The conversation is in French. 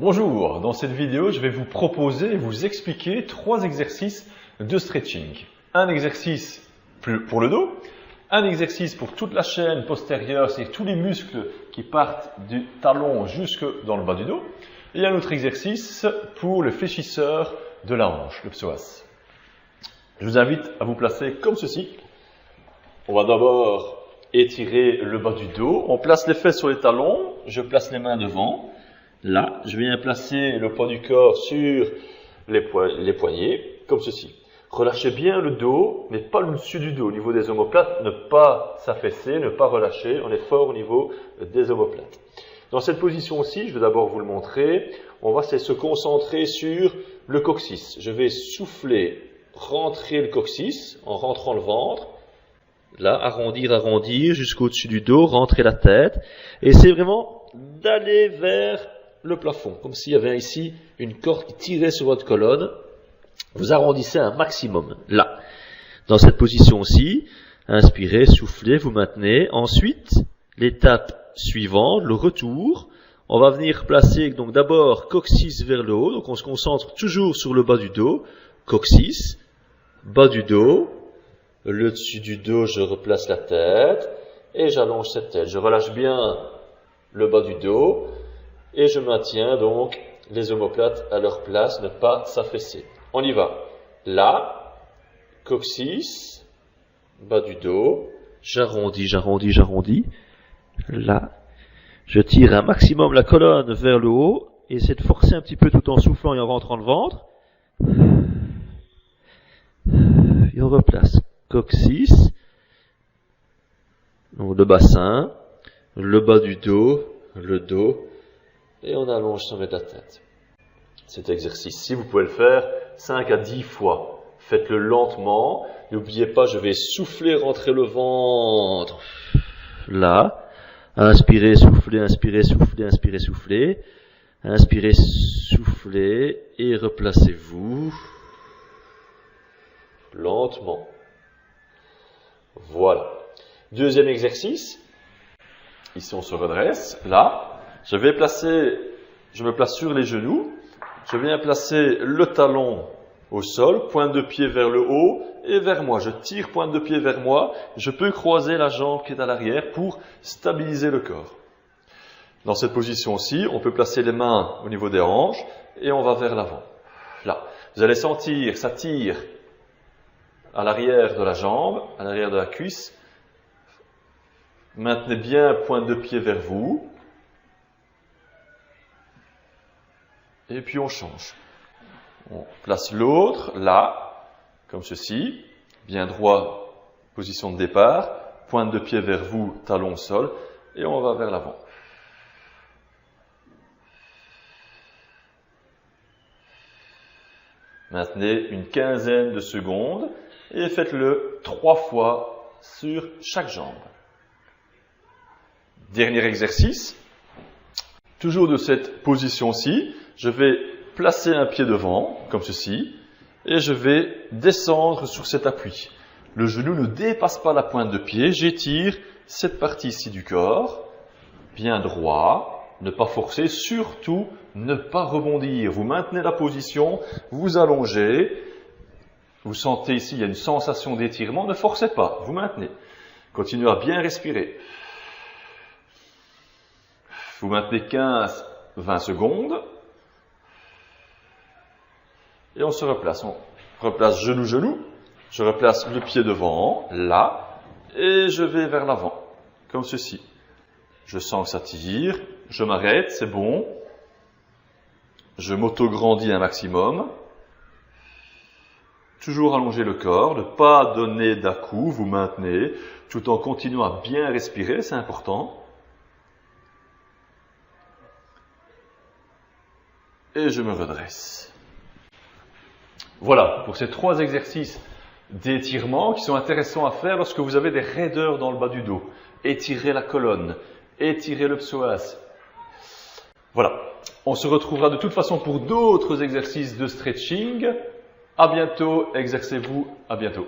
Bonjour, dans cette vidéo, je vais vous proposer et vous expliquer 3 exercices de stretching. Un exercice pour le dos, un exercice pour toute la chaîne postérieure, c'est-à-dire tous les muscles qui partent du talon jusque dans le bas du dos, et un autre exercice pour le fléchisseur de la hanche, le psoas. Je vous invite à vous placer comme ceci. On va d'abord étirer le bas du dos, on place les fesses sur les talons, je place les mains devant. Là, je viens placer le poids du corps sur les poignets, comme ceci. Relâchez bien le dos, mais pas le dessus du dos. Au niveau des omoplates, ne pas s'affaisser, ne pas relâcher. On est fort au niveau des omoplates. Dans cette position aussi, je vais d'abord vous le montrer. On va se concentrer sur le coccyx. Je vais souffler, rentrer le coccyx en rentrant le ventre. Là, arrondir jusqu'au-dessus du dos, rentrer la tête. Et c'est vraiment d'aller vers le plafond, comme s'il y avait ici une corde qui tirait sur votre colonne. Vous arrondissez un maximum, là. Dans cette position aussi, inspirez, soufflez, vous maintenez. Ensuite, l'étape suivante, le retour. On va venir placer donc d'abord coccyx vers le haut, donc on se concentre toujours sur le bas du dos. Coccyx, bas du dos, le dessus du dos, je replace la tête et j'allonge cette tête. Je relâche bien le bas du dos et je maintiens donc les omoplates à leur place, ne pas s'affaisser. On y va. Là, coccyx, bas du dos, j'arrondis. Là, je tire un maximum la colonne vers le haut et essaie de forcer un petit peu tout en soufflant et en rentrant le ventre. Et on replace. Coccyx, donc le bassin, le bas du dos, le dos, et on allonge sans mettre la tête. Cet exercice-ci, vous pouvez le faire 5 à 10 fois. Faites-le lentement. N'oubliez pas, je vais souffler, rentrer le ventre. Là, inspirez, soufflez, inspirez, soufflez, inspirez, soufflez. Inspirez, soufflez, et replacez-vous lentement. Voilà. Deuxième exercice. Ici, on se redresse. Là, je me place sur les genoux. Je viens placer le talon au sol, pointe de pied vers le haut et vers moi. Je tire pointe de pied vers moi. Je peux croiser la jambe qui est à l'arrière pour stabiliser le corps. Dans cette position-ci, on peut placer les mains au niveau des hanches et on va vers l'avant. Là, vous allez sentir, ça tire à l'arrière de la jambe, à l'arrière de la cuisse. Maintenez bien pointe de pied vers vous. Et puis on change. On place l'autre là, comme ceci, bien droit, position de départ, pointe de pied vers vous, talon au sol, et on va vers l'avant. Maintenez une quinzaine de secondes et faites-le 3 fois sur chaque jambe. Dernier exercice, toujours de cette position-ci, je vais placer un pied devant, comme ceci, et je vais descendre sur cet appui. Le genou ne dépasse pas la pointe de pied, j'étire cette partie ici du corps, bien droit, ne pas forcer, surtout ne pas rebondir. Vous maintenez la position, vous allongez, vous sentez ici, il y a une sensation d'étirement, ne forcez pas, vous maintenez. Continuez à bien respirer. Vous maintenez 15-20 secondes. Et on se replace. On replace genou. Je replace le pied devant, là. Et je vais vers l'avant, comme ceci. Je sens que ça tire. Je m'arrête, c'est bon. Je m'auto-grandis un maximum. Toujours allonger le corps, ne pas donner d'à-coups, vous maintenez, tout en continuant à bien respirer, c'est important. Et je me redresse. Voilà, pour ces 3 exercices d'étirement qui sont intéressants à faire lorsque vous avez des raideurs dans le bas du dos. Étirez la colonne, étirez le psoas. Voilà, on se retrouvera de toute façon pour d'autres exercices de stretching. À bientôt, exercez-vous, à bientôt.